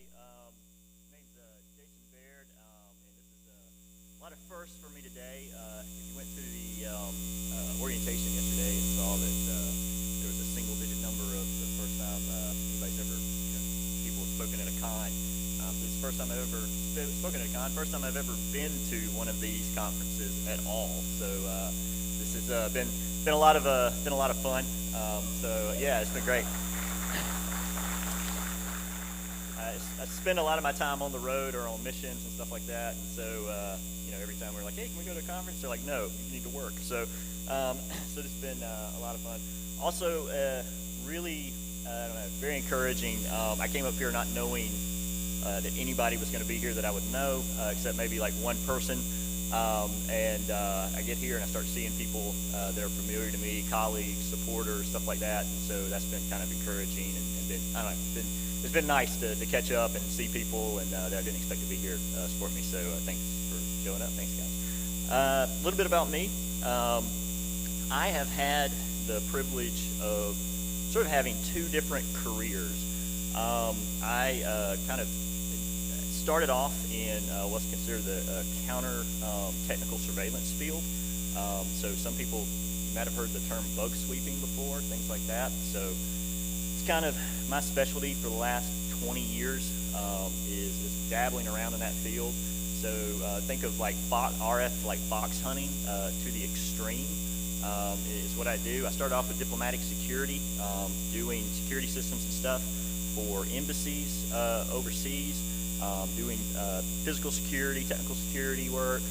everybody. My name's Jason Baird, and this is a lot of firsts for me today. If you went to the orientation yesterday and saw that there was a single-digit number of the first time anybody's ever, people have spoken at a con. This is the first time I've ever spoken at a con. First time I've ever been to one of these conferences at all. So this has been a lot of fun. So yeah, it's been great. I spend a lot of my time on the road or on missions and stuff like that, and so every time we're like, hey, can we go to a conference? They're like, no, you need to work. So so it's been a lot of fun. Also, really, I don't know, very encouraging. I came up here not knowing that anybody was going to be here that I would know, except maybe like one person. And I get here and I start seeing people that are familiar to me, colleagues, supporters, stuff like that. And so that's been kind of encouraging and been, I don't know, it's been nice to catch up and see people and that I didn't expect to be here support me. So thanks for showing up. Thanks, guys. A little bit about me. I have had the privilege of sort of having two different careers. I kind of started off in what's considered the counter technical surveillance field. So some people, you might have heard the term bug sweeping before, things like that. So it's kind of my specialty for the last 20 years is dabbling around in that field. So think of like RF, like box hunting to the extreme is what I do. I started off with diplomatic security, doing security systems and stuff for embassies overseas, doing physical security, technical security work,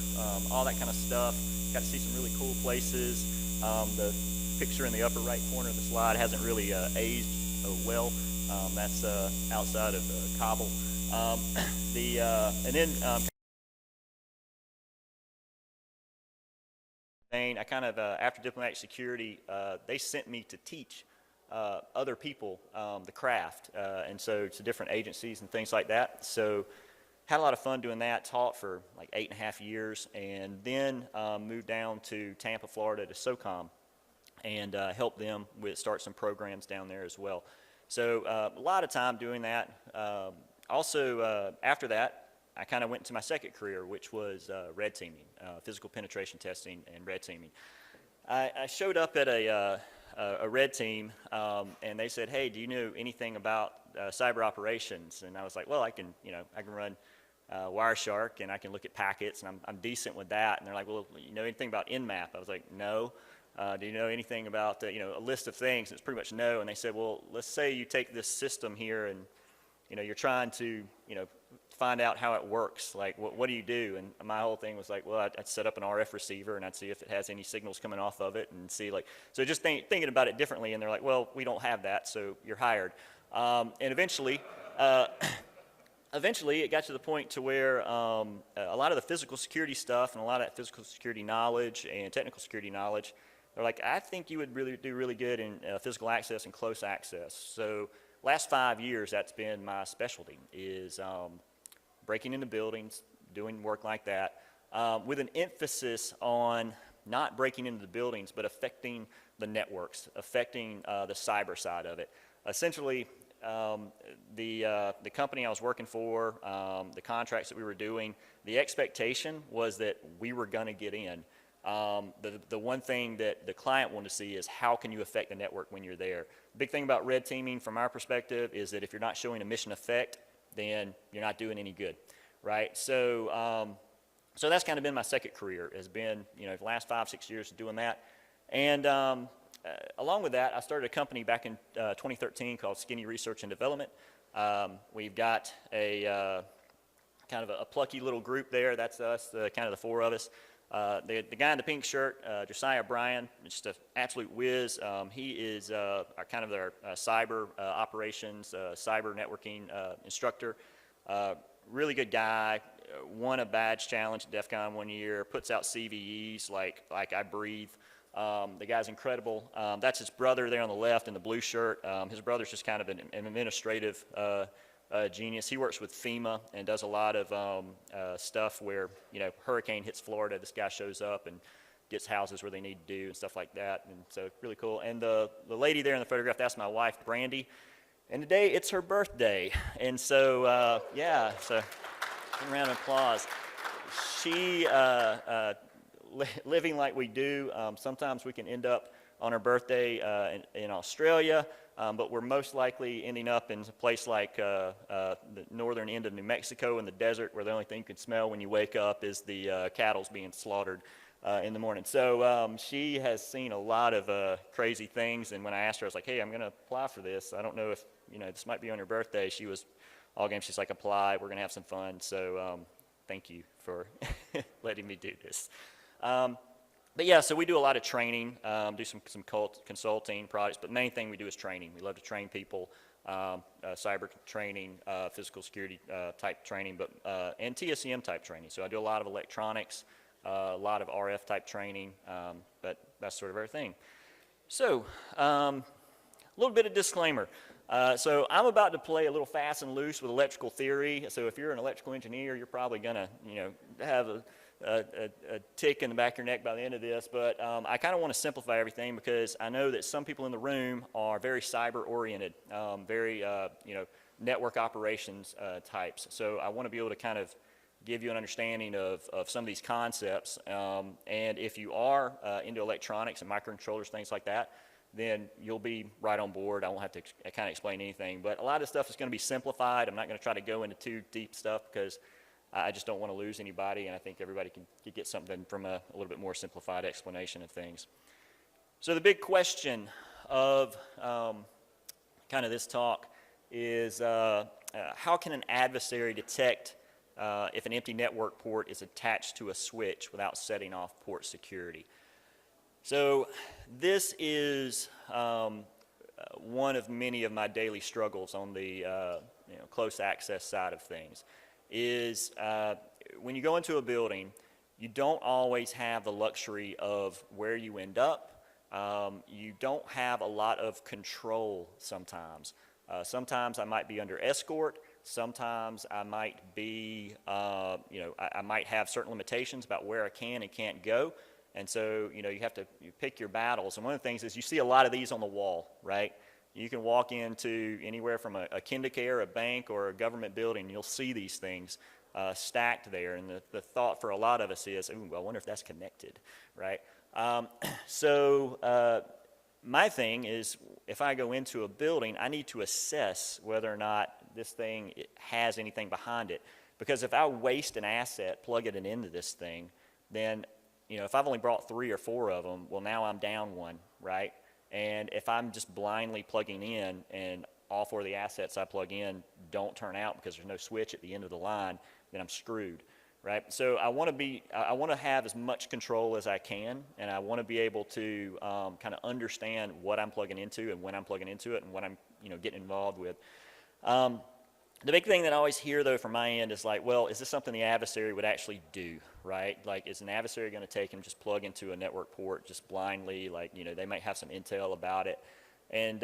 all that kind of stuff. Got to see some really cool places. The picture in the upper right corner of the slide hasn't really aged well. That's outside of Kabul. And then I kind of, after diplomatic security, they sent me to teach other people the craft, and so to different agencies and things like that. So had a lot of fun doing that, taught for like 8.5 years, and then moved down to Tampa, Florida to ShmooCon and helped them start some programs down there as well. So a lot of time doing that. Also, after that, I kind of went into my second career, which was red teaming, physical penetration testing and red teaming. I showed up at a red team, and they said, "Hey, do you know anything about cyber operations?" And I was like, "Well, I can run Wireshark, and I can look at packets, and I'm decent with that." And they're like, "Well, you know anything about Nmap?" I was like, "No." Do you know anything about a list of things? And it's pretty much no. And they said, "Well, let's say you take this system here, and you're trying to find out how it works. Like, what do you do?" And my whole thing was like, well, I'd set up an RF receiver and I'd see if it has any signals coming off of it and see so just thinking about it differently. And they're like, well, we don't have that, so you're hired. And eventually it got to the point to where a lot of the physical security stuff and a lot of that physical security knowledge and technical security knowledge, they're like, I think you would do really good in physical access and close access. So last 5 years, that's been my specialty, is breaking into buildings, doing work like that, with an emphasis on not breaking into the buildings, but affecting the networks, affecting the cyber side of it. Essentially, the company I was working for, the contracts that we were doing, the expectation was that we were going to get in. The one thing that the client wanted to see is how can you affect the network when you're there. The big thing about red teaming from our perspective is that if you're not showing a mission effect, then you're not doing any good, right? So so that's kind of been my second career, has been the last 5-6 years doing that. And along with that, I started a company back in 2013 called Skinny Research and Development. We've got a kind of a plucky little group there. That's us, kind of the four of us. The guy in the pink shirt, Josiah Bryan, just an absolute whiz. He is our cyber operations, cyber networking instructor. Really good guy. Won a badge challenge at DEF CON 1 year. Puts out CVEs like I breathe. The guy's incredible. That's his brother there on the left in the blue shirt. His brother's just kind of an administrative genius. He works with FEMA and does a lot of stuff where hurricane hits Florida, this guy shows up and gets houses where they need to do and stuff like that, and so really cool. And the lady there in the photograph, that's my wife, Brandy, And today it's her birthday. And so, yeah, so a round of applause. She, living like we do, sometimes we can end up on her birthday in Australia, but we're most likely ending up in a place like the northern end of New Mexico in the desert, where the only thing you can smell when you wake up is the cattle's being slaughtered in the morning. So she has seen a lot of crazy things, and when I asked her, I was like, hey, I'm going to apply for this. I don't know if, this might be on your birthday. She was all game. She's like, apply. We're going to have some fun. So thank you for letting me do this. But yeah, so we do a lot of training, do some consulting projects, but the main thing we do is training. We love to train people, cyber training, physical security type training, and TSCM type training. So I do a lot of electronics, a lot of RF type training, but that's sort of our thing. So a little bit of disclaimer. So I'm about to play a little fast and loose with electrical theory. So if you're an electrical engineer, you're probably going to, have a tick in the back of your neck by the end of this, but I kind of want to simplify everything, because I know that some people in the room are very cyber oriented, very network operations types. So I want to be able to kind of give you an understanding of some of these concepts, and if you are into electronics and microcontrollers, things like that, then you'll be right on board. I won't have to kind of explain anything, but a lot of stuff is going to be simplified. I'm not going to try to go into too deep stuff, because I just don't want to lose anybody, and I think everybody can get something from a little bit more simplified explanation of things. So the big question of kind of this talk is how can an adversary detect if an empty network port is attached to a switch without setting off port security? So this is one of many of my daily struggles on the close access side of things. Is when you go into a building, you don't always have the luxury of where you end up. You don't have a lot of control sometimes. Sometimes I might be under escort. Sometimes I might be, I might have certain limitations about where I can and can't go. And so, you have to pick your battles. And one of the things is you see a lot of these on the wall, right? You can walk into anywhere from a KinderCare, a bank, or a government building, and you'll see these things stacked there. And the thought for a lot of us is, ooh, I wonder if that's connected, right? My thing is, if I go into a building, I need to assess whether or not this thing has anything behind it. Because if I waste an asset plugging it into this thing, then, if I've only brought 3 or 4 of them, well, now I'm down one, right? And if I'm just blindly plugging in and all 4 of the assets I plug in don't turn out because there's no switch at the end of the line, then I'm screwed, right? So I want to have as much control as I can, and I want to be able to kind of understand what I'm plugging into and when I'm plugging into it and what I'm getting involved with. The big thing that I always hear, though, from my end is like, well, is this something the adversary would actually do, right? Like, is an adversary going to take and just plug into a network port just blindly? Like, they might have some intel about it. And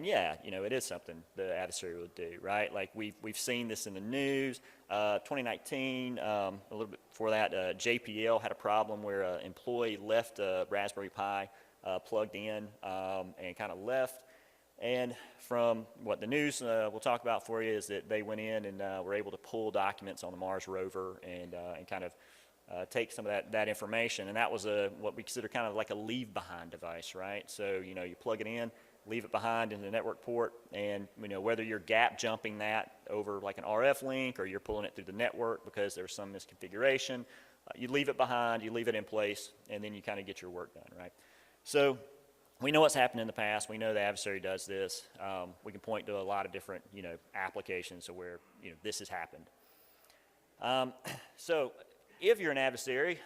yeah, it is something the adversary would do, right? Like, we've seen this in the news. 2019, a little bit before that, JPL had a problem where an employee left a Raspberry Pi plugged in and kind of left. And from what the news will talk about for you is that they went in and were able to pull documents on the Mars rover and kind of take some of that information. And that was what we consider kind of like a leave-behind device, right? So, you plug it in, leave it behind in the network port, and, whether you're gap jumping that over like an RF link or you're pulling it through the network because there's some misconfiguration, you leave it behind, you leave it in place, and then you kind of get your work done, right? So we know what's happened in the past. We know the adversary does this. We can point to a lot of different, applications of where, this has happened. So if you're an adversary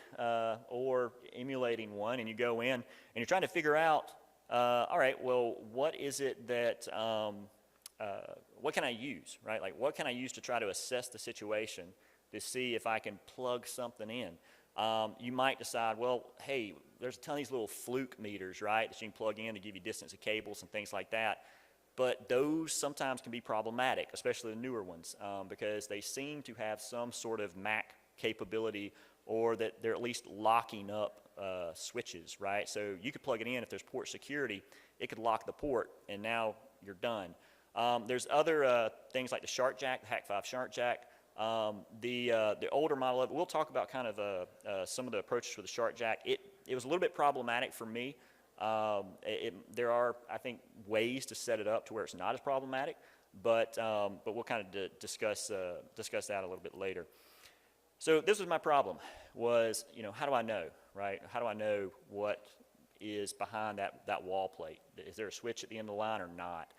or emulating one and you go in and you're trying to figure out, all right, well, what is it that, what can I use, right? Like, what can I use to try to assess the situation to see if I can plug something in? You might decide, well, hey, there's a ton of these little fluke meters, right, that you can plug in to give you distance of cables and things like that. But those sometimes can be problematic, especially the newer ones, because they seem to have some sort of MAC capability, or that they're at least locking up switches, right? So you could plug it in. If there's port security, it could lock the port, and now you're done. There's other things like the Shark Jack, the Hack 5 Shark Jack. The older model of it, we'll talk about kind of some of the approaches for the Shark Jack. It was a little bit problematic for me. There are, I think, ways to set it up to where it's not as problematic, but we'll kind of discuss that a little bit later. So this was my problem, was, how do I know, right? How do I know what is behind that wall plate? Is there a switch at the end of the line or not?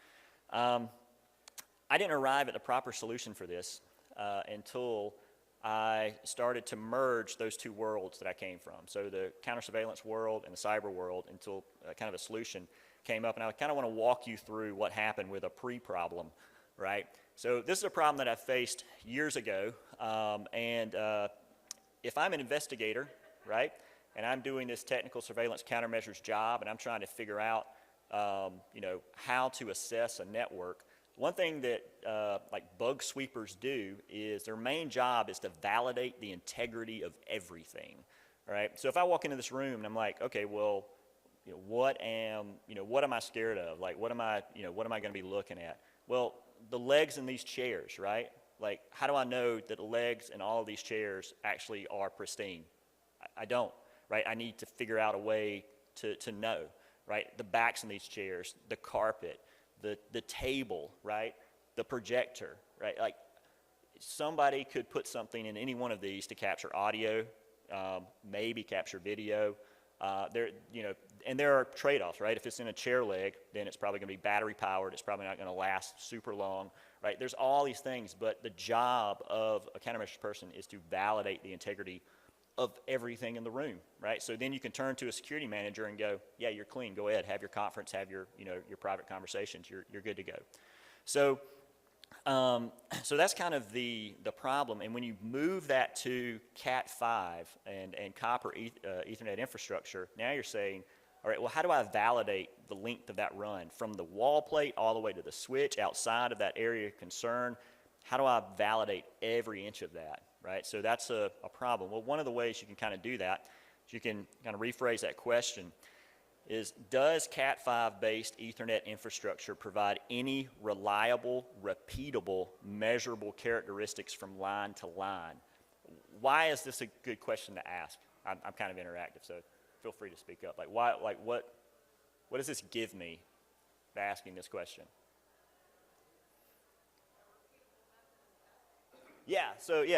I didn't arrive at the proper solution for this until I started to merge those two worlds that I came from. So the counter-surveillance world and the cyber world, until kind of a solution came up. And I kind of want to walk you through what happened with a pre-problem, right? So this is a problem that I faced years ago. If I'm an investigator, right, and I'm doing this technical surveillance countermeasures job, and I'm trying to figure out, how to assess a network, one thing that like bug sweepers do is their main job is to validate the integrity of everything, right? So if I walk into this room and I'm like, okay, well, what am I scared of? Like, what am I going to be looking at? Well, the legs in these chairs, right? Like, how do I know that the legs in all of these chairs actually are pristine? I don't, right? I need to figure out a way to know, right? The backs in these chairs, the carpet, the table, right? The projector, right? Like, somebody could put something in any one of these to capture audio, maybe capture video. And there are trade-offs, right? If it's in a chair leg, then it's probably going to be battery powered. It's probably not going to last super long, right? There's all these things, but the job of a countermeasures person is to validate the integrity of everything in the room, right? So then you can turn to a security manager and go, yeah, you're clean. Go ahead, have your conference, have your private conversations. You're good to go. So that's kind of the problem. And when you move that to Cat5 and copper Ethernet infrastructure, now you're saying, all right, well, how do I validate the length of that run from the wall plate all the way to the switch outside of that area of concern? How do I validate every inch of that, right? So that's a problem. Well, one of the ways you can kind of do that, you can kind of rephrase that question, is does Cat5 based Ethernet infrastructure provide any reliable, repeatable, measurable characteristics from line to line? Why is this a good question to ask? I'm kind of interactive, so feel free to speak up. Like, why? Like, what does this give me by asking this question? Yeah,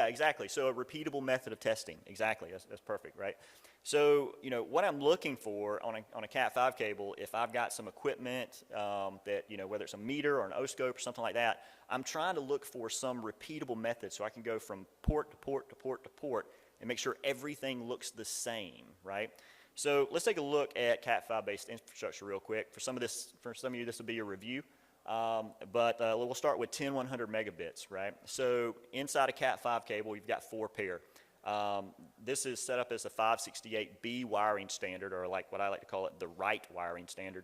exactly. So a repeatable method of testing. Exactly. That's perfect, right? So, what I'm looking for on a Cat5 cable, if I've got some equipment that, whether it's a meter or an oscope or something like that, I'm trying to look for some repeatable method so I can go from port to port to port to port and make sure everything looks the same, right? So let's take a look at Cat5 based infrastructure real quick. For some of you, this will be a review. But we'll start with 10/100 megabits, right? So inside a Cat5 cable, you've got 4 pair. This is set up as a 568B wiring standard, or like what I like to call it, the right wiring standard.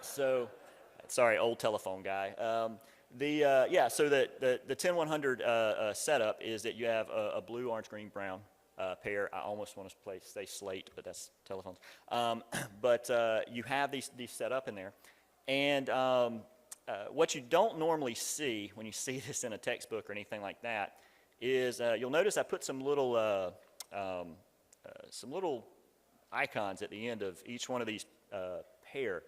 So, sorry, old telephone guy. So the 10/100 setup is that you have a blue, orange, green, brown pair. I almost want to say slate, but that's telephones. But you have these set up in there. And what you don't normally see when you see this in a textbook or anything like that is you'll notice I put some little icons at the end of each one of these pair.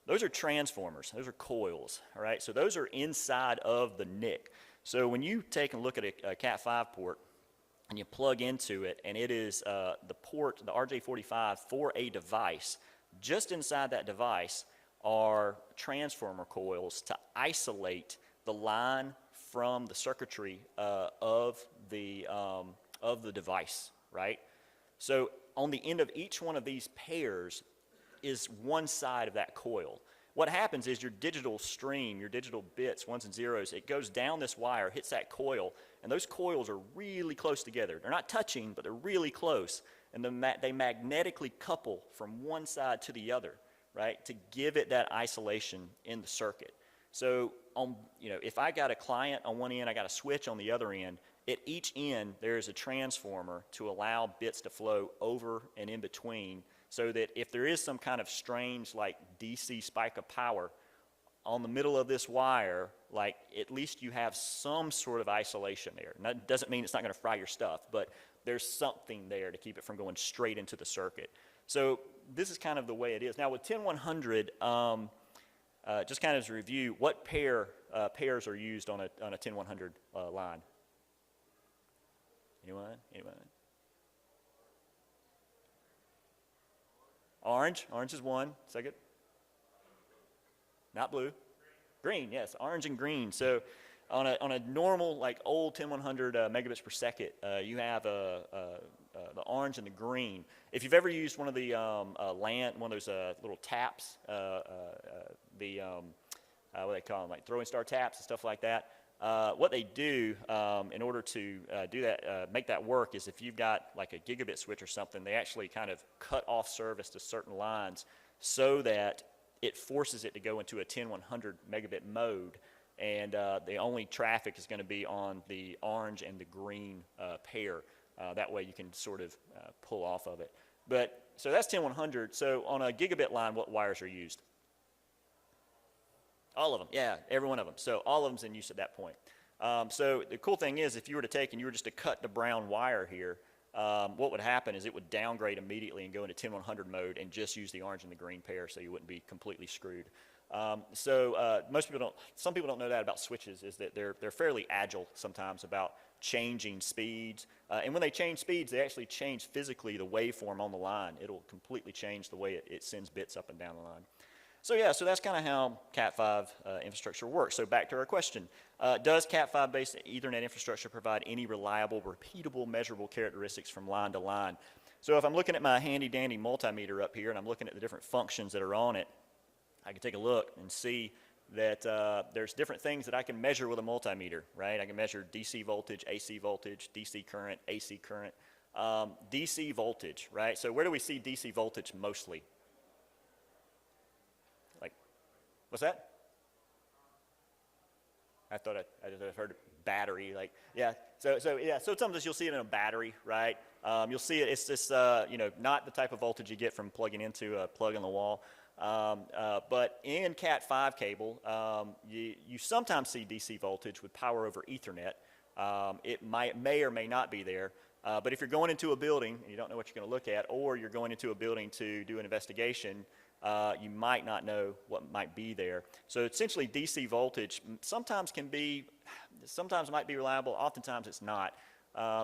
Those are transformers. Those are coils, all right? So those are inside of the NIC. So when you take a look at a Cat5 port and you plug into it, and it is the port, the RJ45 for a device, just inside that device are transformer coils to isolate the line from the circuitry of the device, right? So on the end of each one of these pairs is one side of that coil. What happens is your digital stream, your digital bits, ones and zeros, it goes down this wire, hits that coil, and those coils are really close together. They're not touching, but they're really close, and they magnetically couple from one side to the other, right, to give it that isolation in the circuit. So, if I got a client on one end, I got a switch on the other end, at each end there is a transformer to allow bits to flow over and in between, so that if there is some kind of strange, like DC spike of power on the middle of this wire, like at least you have some sort of isolation there. And that doesn't mean it's not going to fry your stuff, but there's something there to keep it from going straight into the circuit. So this is kind of the way it is. Now with 10100, just kind of as a review, what pairs are used on a 10100 line? Anyone? Orange is one. Second? Not blue. Green, yes, orange and green. So on a normal, like old 10100 megabits per second, you have the orange and the green. If you've ever used one of the one of those little taps, what do they call them, like throwing star taps and stuff like that, what they do in order to do that, make that work, is if you've got like a gigabit switch or something, they actually kind of cut off service to certain lines so that it forces it to go into a 10100 megabit mode, and the only traffic is going to be on the orange and the green pair. That way you can sort of pull off of it. But so that's 10100. So on a gigabit line, what wires are used? All of them, yeah, every one of them. So all of them's in use at that point. So the cool thing is, if you were to take and you were just to cut the brown wire here, what would happen is it would downgrade immediately and go into 10100 mode and just use the orange and the green pair, so you wouldn't be completely screwed. Some people don't know that about switches, is that they're fairly agile sometimes about changing speeds. And when they change speeds, they actually change physically the waveform on the line. It'll completely change the way it sends bits up and down the line. So yeah, so that's kind of how Cat5 infrastructure works. So back to our question, does Cat5-based Ethernet infrastructure provide any reliable, repeatable, measurable characteristics from line to line? So if I'm looking at my handy-dandy multimeter up here and I'm looking at the different functions that are on it, I can take a look and see that there's different things that I can measure with a multimeter, right? I can measure DC voltage, AC voltage, DC current, AC current. DC voltage, right? So where do we see DC voltage mostly? What's that? I thought I just heard battery, like, yeah. So sometimes you'll see it in a battery, right? You'll see it, it's just, not the type of voltage you get from plugging into a plug in the wall. But in Cat5 cable, you sometimes see DC voltage with power over Ethernet. It may or may not be there. But if you're going into a building and you don't know what you're going to look at, or you're going into a building to do an investigation, you might not know what might be there. So essentially DC voltage sometimes might be reliable, oftentimes it's not.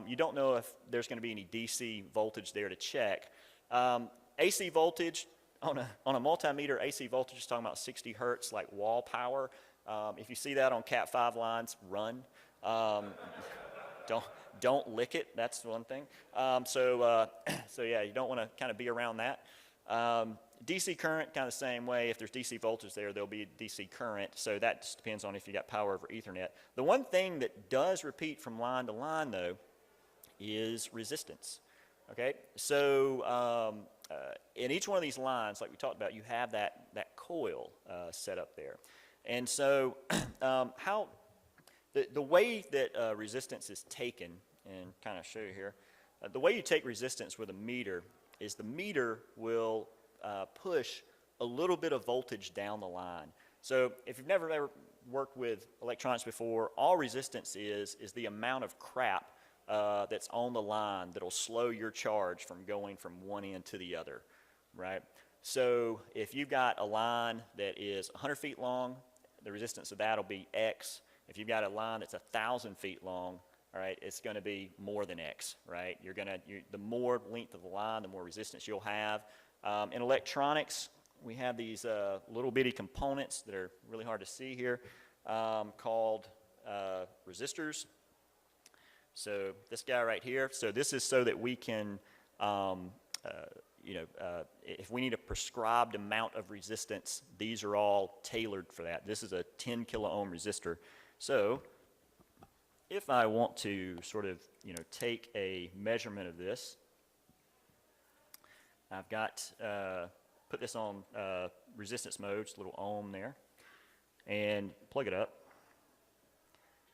You don't know if there's going to be any DC voltage there to check. AC voltage, on a multimeter, AC voltage is talking about 60 hertz, like wall power. If you see that on Cat5 lines, run. Don't lick it, that's one thing. So yeah, you don't want to kind of be around that. DC current, kind of the same way. If there's DC voltage there, there'll be DC current. So that just depends on if you got power over Ethernet. The one thing that does repeat from line to line, though, is resistance. Okay, so in each one of these lines, like we talked about, you have that coil set up there. And so the way that resistance is taken, and kind of show you here, the way you take resistance with a meter is the meter will push a little bit of voltage down the line. So if you've never ever worked with electronics before, all resistance is the amount of crap that's on the line that'll slow your charge from going from one end to the other, right? So if you've got a line that is 100 feet long, the resistance of that will be X. If you've got a line that's 1,000 feet long, all right, it's going to be more than X, right? The more length of the line, the more resistance you'll have. In electronics, we have these little bitty components that are really hard to see here, called resistors. So this guy right here, so this is so that we can, if we need a prescribed amount of resistance, these are all tailored for that. This is a 10 kilo ohm resistor. So if I want to sort of, take a measurement of this, I've got, put this on resistance mode, just a little ohm there, and plug it up.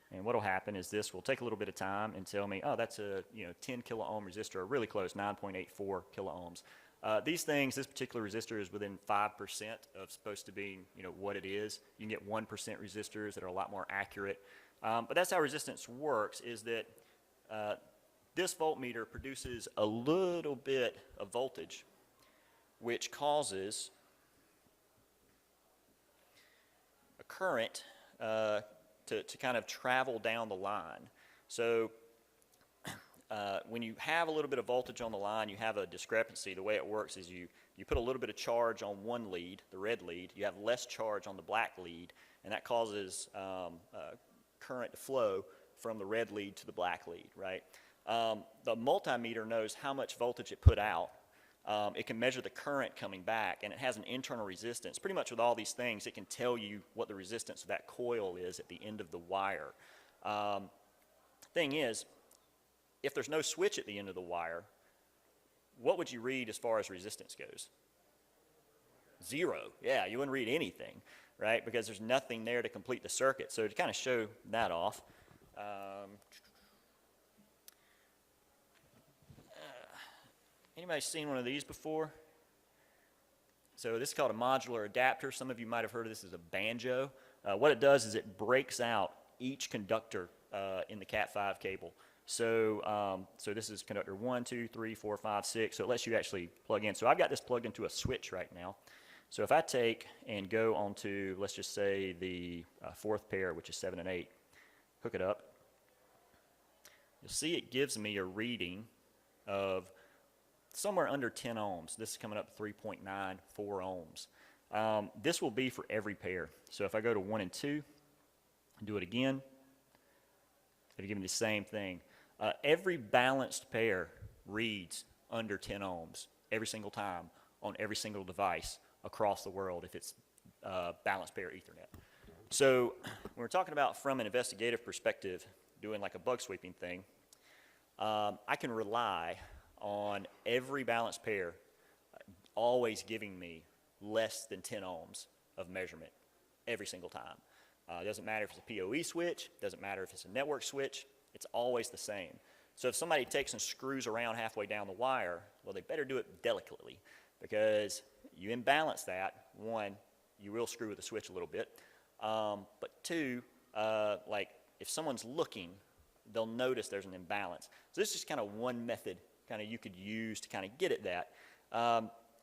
And what will happen is this will take a little bit of time and tell me, oh, that's a 10 kilo ohm resistor, or really close, 9.84 kilo ohms. These things, this particular resistor is within 5% of supposed to be, what it is. You can get 1% resistors that are a lot more accurate. But that's how resistance works, is that this voltmeter produces a little bit of voltage, which causes a current to kind of travel down the line. So when you have a little bit of voltage on the line, you have a discrepancy. The way it works is you put a little bit of charge on one lead, the red lead, you have less charge on the black lead, and that causes current to flow from the red lead to the black lead, right? The multimeter knows how much voltage it put out. It can measure the current coming back, and it has an internal resistance. Pretty much with all these things, it can tell you what the resistance of that coil is at the end of the wire. Thing is, if there's no switch at the end of the wire, what would you read as far as resistance goes? 0. Yeah, you wouldn't read anything, right? Because there's nothing there to complete the circuit. So to kind of show that off, anybody seen one of these before? So this is called a modular adapter. Some of you might have heard of this as a banjo. What it does is it breaks out each conductor in the Cat5 cable. So, so this is conductor 1, 2, 3, 4, 5, 6. So it lets you actually plug in. So I've got this plugged into a switch right now. So if I take and go onto, let's just say the fourth pair, which is 7 and 8, hook it up, you'll see it gives me a reading of somewhere under 10 ohms. This is coming up 3.94 ohms. This will be for every pair. So if I go to 1 and 2, and do it again, it'll give me the same thing. Every balanced pair reads under 10 ohms every single time on every single device across the world if it's balanced pair Ethernet. So when we're talking about from an investigative perspective, doing like a bug sweeping thing, I can rely on every balanced pair always giving me less than 10 ohms of measurement every single time. It doesn't matter if it's a PoE switch, doesn't matter if it's a network switch, it's always the same. So if somebody takes and screws around halfway down the wire, well, they better do it delicately, because you imbalance that. 1, you will screw with the switch a little bit, but 2, like if someone's looking, they'll notice there's an imbalance. So this is just kind of one method kind of you could use to kind of get at that.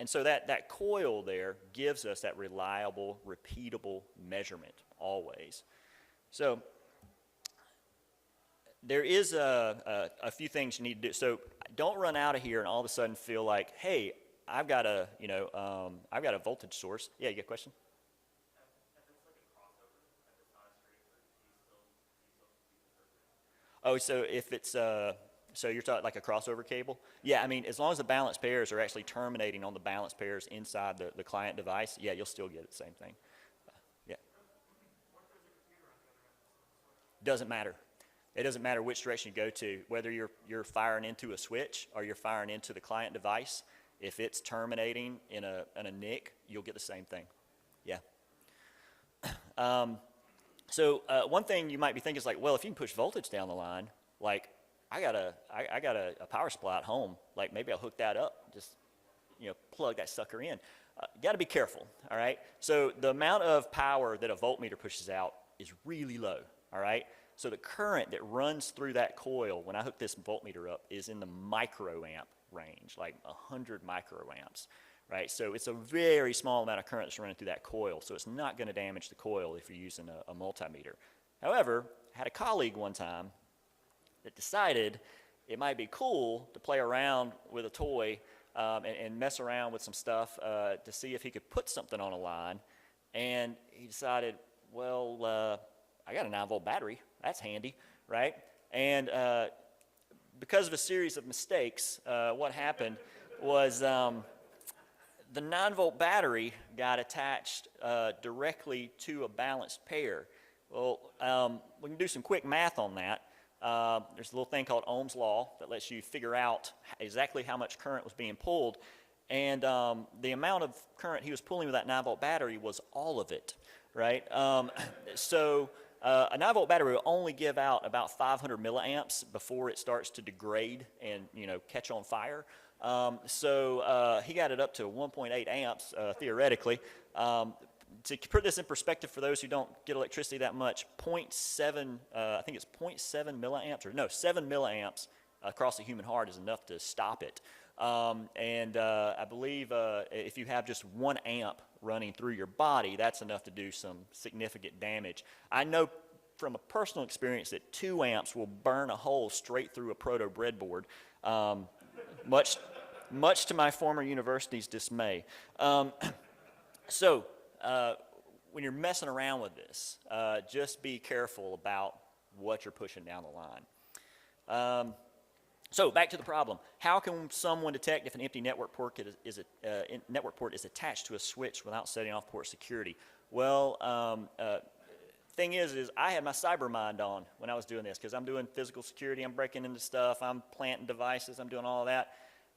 And so that coil there gives us that reliable, repeatable measurement always. So there is a few things you need to do. So don't run out of here and all of a sudden feel like, hey, I've got a I've got a voltage source. Yeah, you got a question? Oh, so if it's so you're talking like a crossover cable? Yeah, I mean, as long as the balanced pairs are actually terminating on the balanced pairs inside the client device, yeah, you'll still get the same thing. Yeah. Doesn't matter. It doesn't matter which direction you go to, whether you're firing into a switch or you're firing into the client device. If it's terminating in a NIC, you'll get the same thing. Yeah. So one thing you might be thinking is like, well, if you can push voltage down the line, like I got a power supply at home, like maybe I'll hook that up, just plug that sucker in. You got to be careful, all right? So the amount of power that a voltmeter pushes out is really low, all right? So the current that runs through that coil when I hook this voltmeter up is in the microamp range, like 100 microamps, right? So it's a very small amount of current that's running through that coil, so it's not going to damage the coil if you're using a multimeter. However, I had a colleague one time that decided it might be cool to play around with a toy and mess around with some stuff to see if he could put something on a line, and he decided, well, I got a 9-volt battery. That's handy, right? And because of a series of mistakes, what happened was the 9-volt battery got attached directly to a balanced pair. Well, we can do some quick math on that. There's a little thing called Ohm's law that lets you figure out exactly how much current was being pulled. And the amount of current he was pulling with that 9-volt battery was all of it, right? So a 9-volt battery will only give out about 500 milliamps before it starts to degrade and catch on fire. He got it up to 1.8 amps theoretically. To put this in perspective for those who don't get electricity that much, 0.7, I think it's 0.7 milliamps, or no, 7 milliamps across the human heart is enough to stop it. I believe if you have just 1 amp running through your body, that's enough to do some significant damage. I know from a personal experience that 2 amps will burn a hole straight through a proto breadboard, much to my former university's dismay. When you're messing around with this, just be careful about what you're pushing down the line. So back to the problem. How can someone detect if an empty network port is attached to a switch without setting off port security? Well, thing is I had my cyber mind on when I was doing this, because I'm doing physical security, I'm breaking into stuff, I'm planting devices, I'm doing all of that.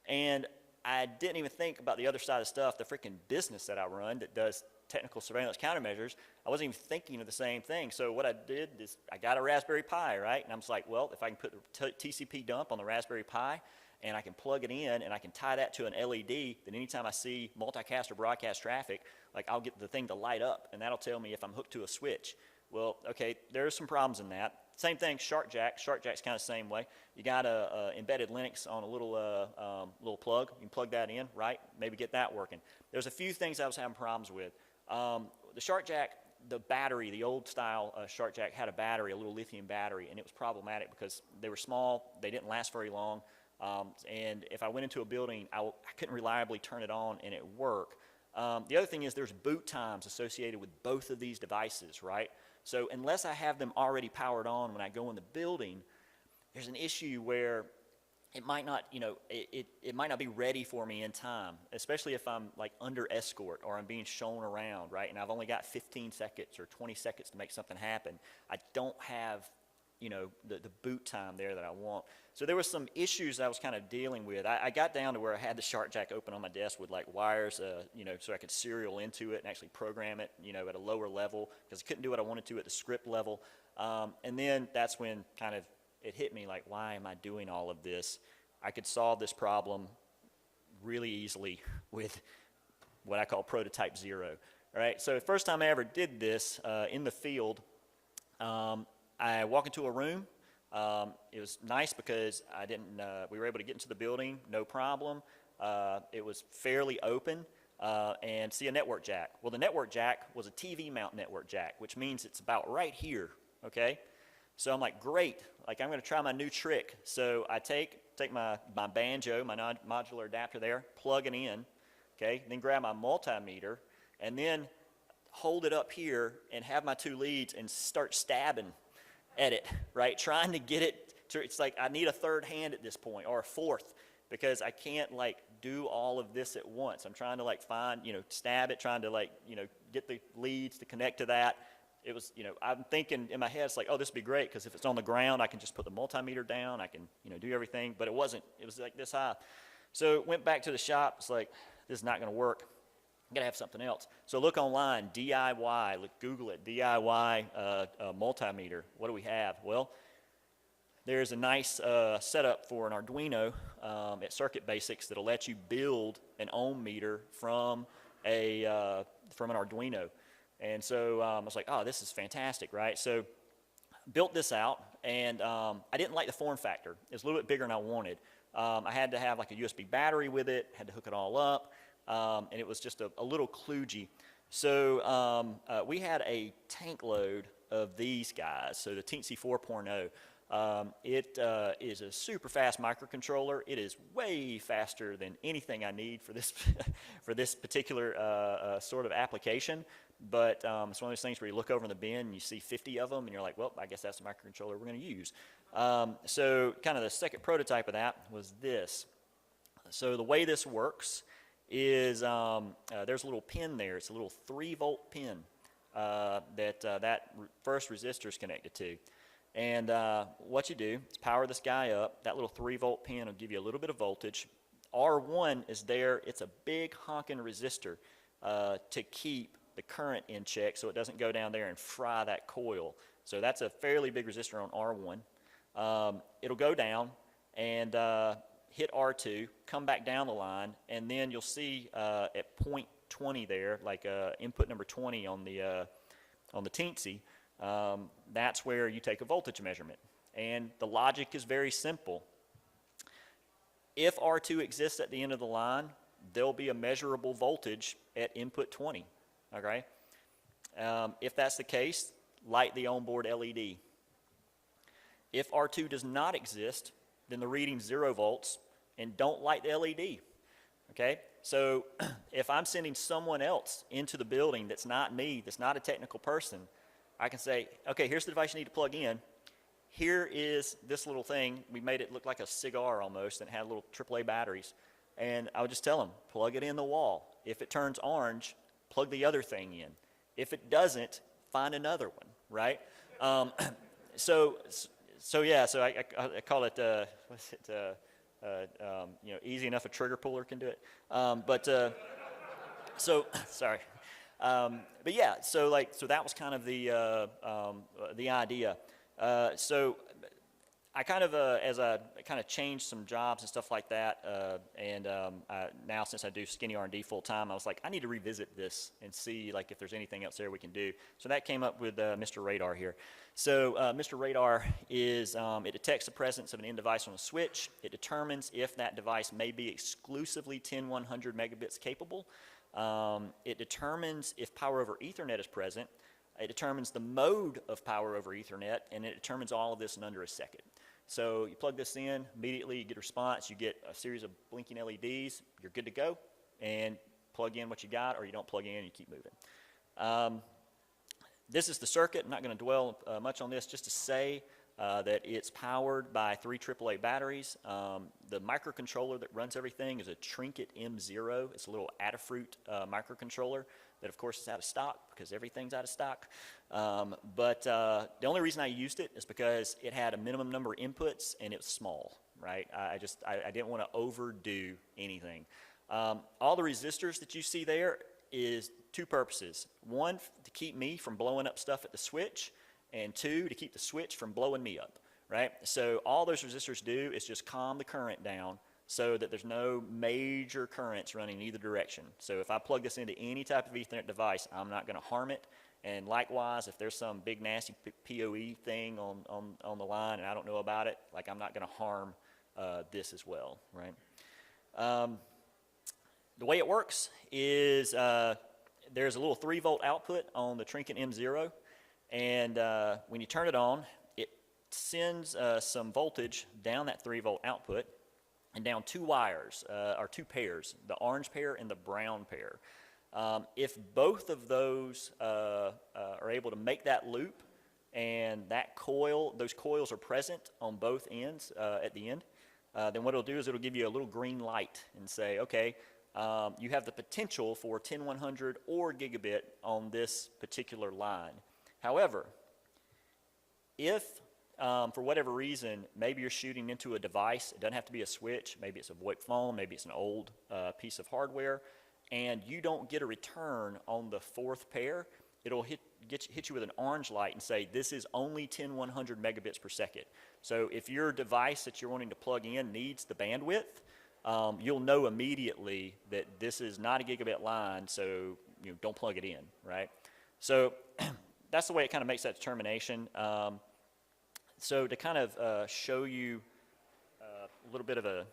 And I didn't even think about the other side of stuff, the freaking business that I run that does technical surveillance countermeasures. I wasn't even thinking of the same thing. So what I did is I got a Raspberry Pi, right? And I'm just like, well, if I can put the TCP dump on the Raspberry Pi and I can plug it in and I can tie that to an LED, then anytime I see multicast or broadcast traffic, like I'll get the thing to light up, and that'll tell me if I'm hooked to a switch. Well, okay, there's some problems in that. Same thing, SharkJack. SharkJack's kind of the same way. You got a embedded Linux on a little plug. You can plug that in, right? Maybe get that working. There's a few things I was having problems with. The SharkJack, the battery, the old style SharkJack had a battery, a little lithium battery, and it was problematic because they were small, they didn't last very long, and if I went into a building, I couldn't reliably turn it on and it work. The other thing is there's boot times associated with both of these devices, right? So unless I have them already powered on when I go in the building, there's an issue where it might not, it might not be ready for me in time, especially if I'm like under escort or I'm being shown around, right? And I've only got 15 seconds or 20 seconds to make something happen. I don't have, the boot time there that I want. So there were some issues I was kind of dealing with. I got down to where I had the SharkJack open on my desk with like wires, so I could serial into it and actually program it, at a lower level, because I couldn't do what I wanted to at the script level. And then that's when kind of it hit me like, why am I doing all of this? I could solve this problem really easily with what I call prototype 0. All right, so the first time I ever did this in the field, I walk into a room. It was nice because we were able to get into the building, no problem. It was fairly open, and see a network jack. Well, the network jack was a TV mount network jack, which means it's about right here, okay? So I'm like, great, like I'm gonna try my new trick. So I take my banjo, my modular adapter there, plug it in, okay? Then grab my multimeter, and then hold it up here and have my 2 leads and start stabbing at it, right? Trying to get it to, it's like I need a 3rd hand at this point, or a 4th, because I can't like do all of this at once. I'm trying to like find, stab it, trying to like, get the leads to connect to that. It was, I'm thinking in my head, it's like, oh, this would be great, because if it's on the ground, I can just put the multimeter down, I can, do everything, but it wasn't. It was like this high. So went back to the shop, it's like, this is not gonna work. I'm gonna have something else. So look online, DIY, Google it, DIY multimeter. What do we have? Well, there's a nice setup for an Arduino at Circuit Basics that'll let you build an ohm meter from an Arduino. And so I was like, oh, this is fantastic, right? So built this out, and I didn't like the form factor. It was a little bit bigger than I wanted. I had to have like a USB battery with it, had to hook it all up. And it was just a little kludgy. So we had a tank load of these guys, so the Teensy 4.0. It is a super fast microcontroller. It is way faster than anything I need for this, for this particular sort of application. But it's one of those things where you look over in the bin and you see 50 of them, and you're like, well, I guess that's the microcontroller we're going to use. So kind of the second prototype of that was this. So the way this works is there's a little pin there. It's a little 3-volt pin that first resistor is connected to. And what you do is power this guy up. That little 3-volt pin will give you a little bit of voltage. R1 is there. It's a big honking resistor to keep the current in check so it doesn't go down there and fry that coil. So that's a fairly big resistor on R1. It'll go down, and hit R2, come back down the line, and then you'll see at point 20 there, like input number 20 on the teensy, that's where you take a voltage measurement. And the logic is very simple. If R2 exists at the end of the line, there'll be a measurable voltage at input 20, okay? If that's the case, light the onboard LED. If R2 does not exist, then the reading's 0 volts, and don't light the LED, okay? So if I'm sending someone else into the building that's not me, that's not a technical person, I can say, okay, here's the device you need to plug in. Here is this little thing. We made it look like a cigar almost, and it had little AAA batteries. And I would just tell them, plug it in the wall. If it turns orange, plug the other thing in. If it doesn't, find another one, right? So I call it, easy enough a trigger puller can do it. Sorry. But yeah, so that was kind of the idea. So I kind of, as I kind of changed some jobs and stuff like that, now since I do skinny R&D full time, I was like, I need to revisit this and see like if there's anything else there we can do. So that came up with Mr. Radar here. So Mr. Radar is, it detects the presence of an end device on a switch. It determines if that device may be exclusively 10/100 megabits capable. It determines if power over Ethernet is present. It determines the mode of power over Ethernet, and it determines all of this in under a second. So you plug this in, immediately you get a response, you get a series of blinking LEDs, you're good to go, and plug in what you got, or you don't plug in and you keep moving. This is the circuit. I'm not going to dwell much on this, just to say that it's powered by 3 AAA batteries. The microcontroller that runs everything is a Trinket M0. It's a little Adafruit microcontroller that, of course, is out of stock because everything's out of stock. But the only reason I used it is because it had a minimum number of inputs and it was small, right? I didn't want to overdo anything. All the resistors that you see there is 2 purposes. 1, to keep me from blowing up stuff at the switch, and 2, to keep the switch from blowing me up, right? So all those resistors do is just calm the current down so that there's no major currents running in either direction. So if I plug this into any type of Ethernet device, I'm not going to harm it. And likewise, if there's some big nasty PoE thing on the line and I don't know about it, like I'm not going to harm this as well, right? The way it works is there's a little 3-volt output on the Trinket M0. And when you turn it on, it sends some voltage down that 3-volt output and down 2 wires, or 2 pairs, the orange pair and the brown pair. If both of those are able to make that loop and those coils are present on both ends at the end, then what it'll do is it'll give you a little green light and say, okay, you have the potential for 10/100 or gigabit on this particular line. However, if for whatever reason, maybe you're shooting into a device, it doesn't have to be a switch, maybe it's a VoIP phone, maybe it's an old piece of hardware, and you don't get a return on the 4th pair, it'll hit you with an orange light and say, this is only 10/100 megabits per second. So if your device that you're wanting to plug in needs the bandwidth, you'll know immediately that this is not a gigabit line, so don't plug it in, right? So that's the way it kind of makes that determination. So to kind of show you a little bit of let's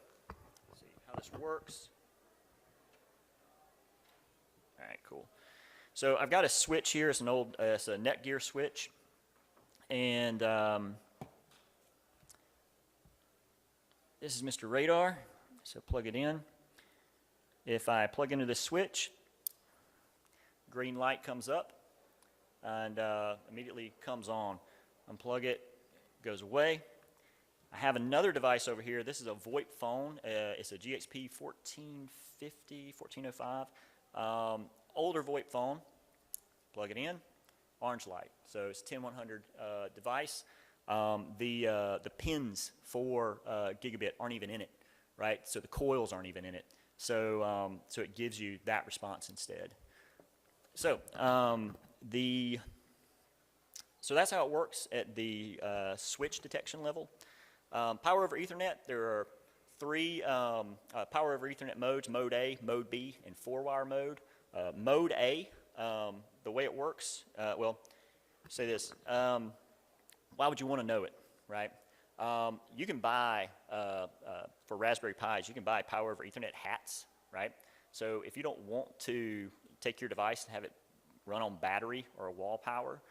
see how this works. All right, cool. So I've got a switch here. It's an old, it's a Netgear switch, and this is Mr. Radar. So plug it in. If I plug into this switch, green light comes up and immediately comes on. Unplug it, goes away. I have another device over here. This is a VoIP phone. It's a GXP 1450, 1405. Older VoIP phone. Plug it in, orange light. So it's a 10/100 device. The pins for gigabit aren't even in it, right? So the coils aren't even in it. So so it gives you that response instead. So so that's how it works at the switch detection level. Power over Ethernet, there are three power over Ethernet modes: Mode A, Mode B, and 4-wire mode. Mode A, the way it works, well, say this, why would you want to know it, right? You can buy, for Raspberry Pis, you can buy power over Ethernet hats, right? So if you don't want to take your device and have it run on battery or a wall power,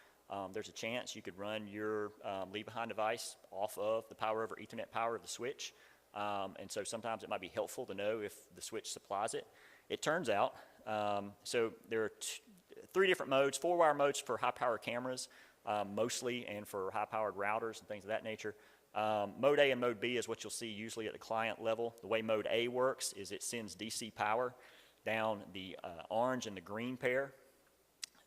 there's a chance you could run your leave-behind device off of the power over Ethernet power of the switch. And so sometimes it might be helpful to know if the switch supplies it. It turns out, so there are three different modes: 4-wire modes for high-power cameras, mostly, and for high-powered routers and things of that nature. Mode A and Mode B is what you'll see usually at the client level. The way Mode A works is it sends DC power down the orange and the green pair.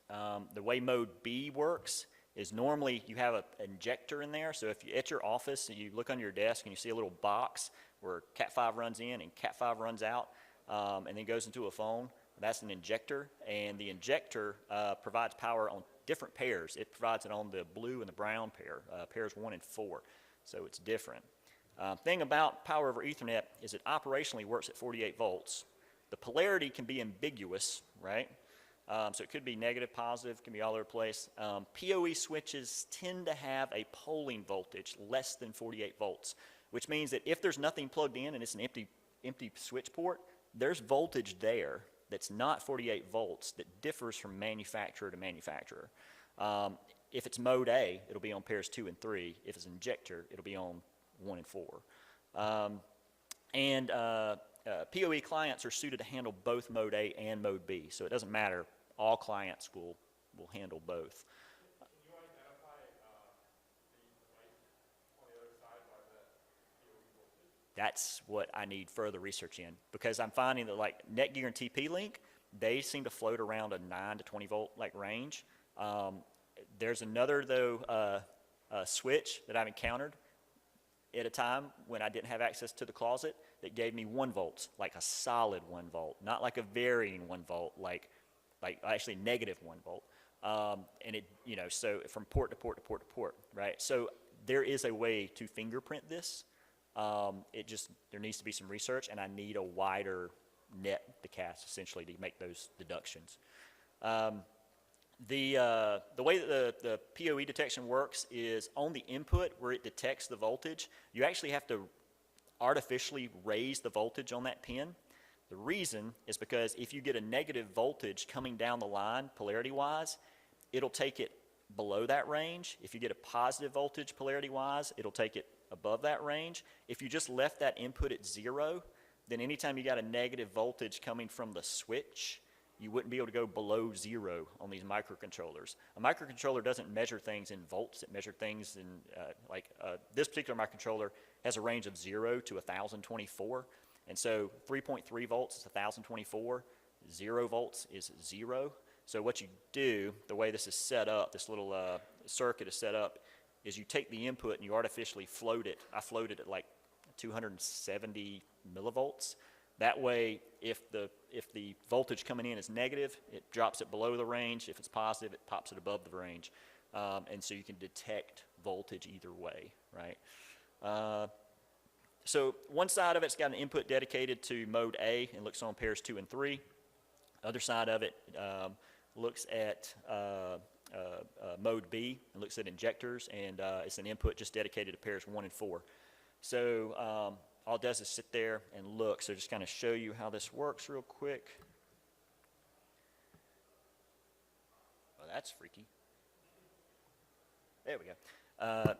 The way Mode B works is normally you have an injector in there. So if you're at your office and you look under your desk and you see a little box where Cat5 runs in and Cat5 runs out, and then goes into a phone, that's an injector. And the injector provides power on different pairs. It provides it on the blue and the brown pair, pairs 1 and 4. So it's different. Thing about power over Ethernet is it operationally works at 48 volts. The polarity can be ambiguous, right? So it could be negative, positive, can be all over the place. PoE switches tend to have a polling voltage less than 48 volts, which means that if there's nothing plugged in and it's an empty switch port, there's voltage there that's not 48 volts that differs from manufacturer to manufacturer. If it's Mode A, it'll be on pairs 2 and 3. If it's injector, it'll be on 1 and 4. PoE clients are suited to handle both Mode A and Mode B, so it doesn't matter. All clients will handle both. Can you identify the device on the other side by that PoE voltage? That's what I need further research in, because I'm finding that like Netgear and TP-Link, they seem to float around a 9 to 20 volt like range. There's another though switch that I've encountered at a time when I didn't have access to the closet that gave me 1 volt, like a solid 1 volt, not like a varying 1 volt, like actually negative 1 volt. And it, so from port to port to port to port, right? So there is a way to fingerprint this. There needs to be some research, and I need a wider net to cast essentially to make those deductions. The way that the PoE detection works is on the input where it detects the voltage, you actually have to artificially raise the voltage on that pin. The reason is because if you get a negative voltage coming down the line polarity-wise, it'll take it below that range. If you get a positive voltage polarity-wise, it'll take it above that range. If you just left that input at 0, then anytime you got a negative voltage coming from the switch, you wouldn't be able to go below 0 on these microcontrollers. A microcontroller doesn't measure things in volts, it measures things in, this particular microcontroller has a range of 0 to 1024. And so 3.3 volts is 1024, 0 volts is 0. So what you do, the way this is set up, this little circuit is set up, is you take the input and you artificially float it. I float it at like 270 millivolts. That way, if the voltage coming in is negative, it drops it below the range. If it's positive, it pops it above the range. And so you can detect voltage either way, right? So one side of it's got an input dedicated to Mode A and looks on pairs 2 and 3. Other side of it looks at Mode B and looks at injectors, and it's an input just dedicated to pairs 1 and 4. So all it does is sit there and look. So just kind of show you how this works real quick. Well, that's freaky. There we go.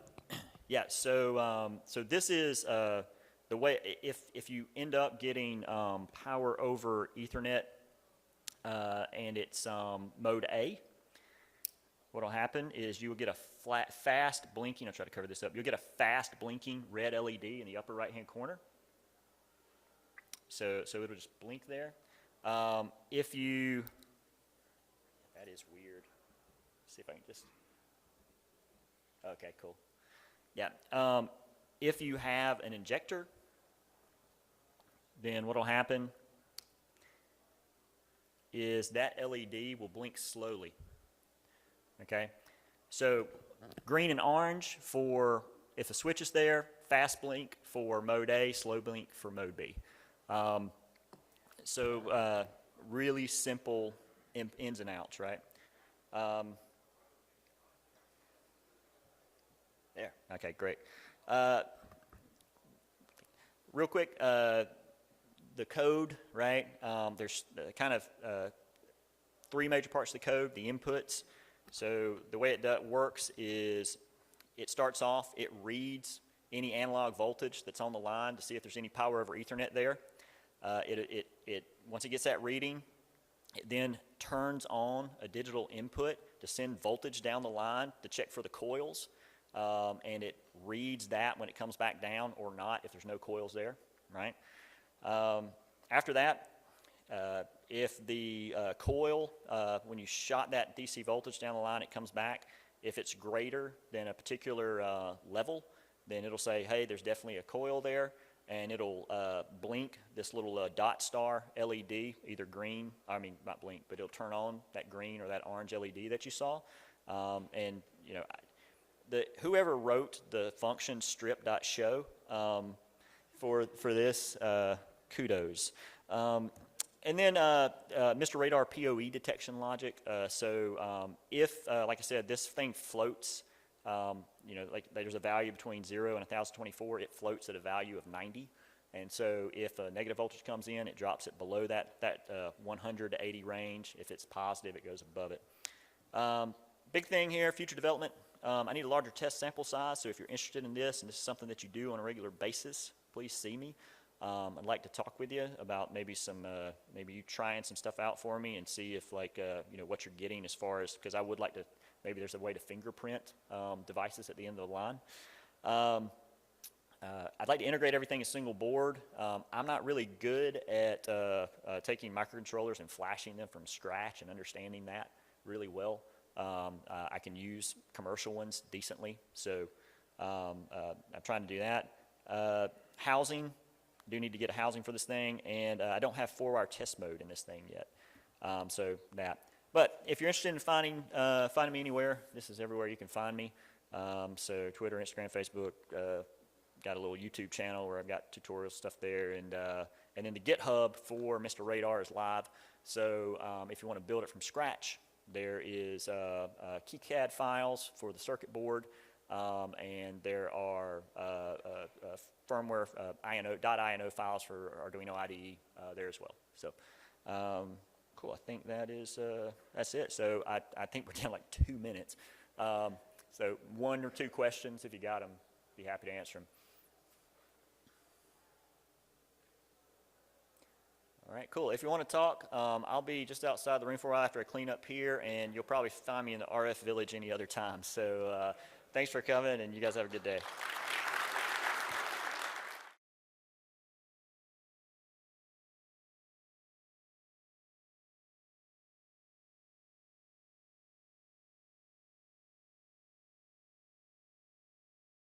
Yeah, so this is the way, if you end up getting power over Ethernet and it's Mode A, what will happen is you will get a fast blinking, I'll try to cover this up, you'll get a fast blinking red LED in the upper right hand corner. So it'll just blink there. If you, that is weird. Let's see if I can just, okay, cool. Yeah, if you have an injector, then what will happen is that LED will blink slowly. Okay, so green and orange for if the switch is there, fast blink for mode A, slow blink for mode B. Really simple ins and outs, right? There, okay, great. Real quick, the code, right? There's kind of three major parts of the code, the inputs. So the way it works is it starts off, it reads any analog voltage that's on the line to see if there's any power over Ethernet there. Once it gets that reading, it then turns on a digital input to send voltage down the line to check for the coils, and it reads that when it comes back down or not if there's no coils there, right? After that, if the coil, when you shot that DC voltage down the line, it comes back. If it's greater than a particular level, then it'll say, hey, there's definitely a coil there, and it'll blink this little dot star LED, either green, I mean, not blink, but it'll turn on that green or that orange LED that you saw. And, you know, whoever wrote the function strip.show for this, kudos. And then Mr. Radar POE detection logic. If, like I said, this thing floats, you know, like there's a value between 0 and 1024, it floats at a value of 90. And so if a negative voltage comes in, it drops it below that 100 to 80 range. If it's positive, it goes above it. Big thing here, future development. I need a larger test sample size, so if you're interested in this, and this is something that you do on a regular basis, please see me. I'd like to talk with you about maybe maybe you trying some stuff out for me and see if you know, what you're getting as far as, because I would like to, maybe there's a way to fingerprint devices at the end of the line. I'd like to integrate everything in a single board. I'm not really good at taking microcontrollers and flashing them from scratch and understanding that really well. I can use commercial ones decently, so I'm trying to do that. Housing. Do need to get a housing for this thing, and I don't have 4-wire test mode in this thing yet. So that. But if you're interested in finding me anywhere, this is everywhere you can find me. So Twitter, Instagram, Facebook. Got a little YouTube channel where I've got tutorial stuff there, and then the GitHub for Mr. Radar is live. So if you want to build it from scratch, there is KiCad files for the circuit board. And there are firmware .ino files for Arduino IDE there as well. So cool. I think that's it. So I think we're down like 2 minutes. So 1 or 2 questions if you got them. Be happy to answer them. All right, cool. If you want to talk, I'll be just outside the room for a while after I clean up here, and you'll probably find me in the RF Village any other time. So thanks for coming, and you guys have a good day.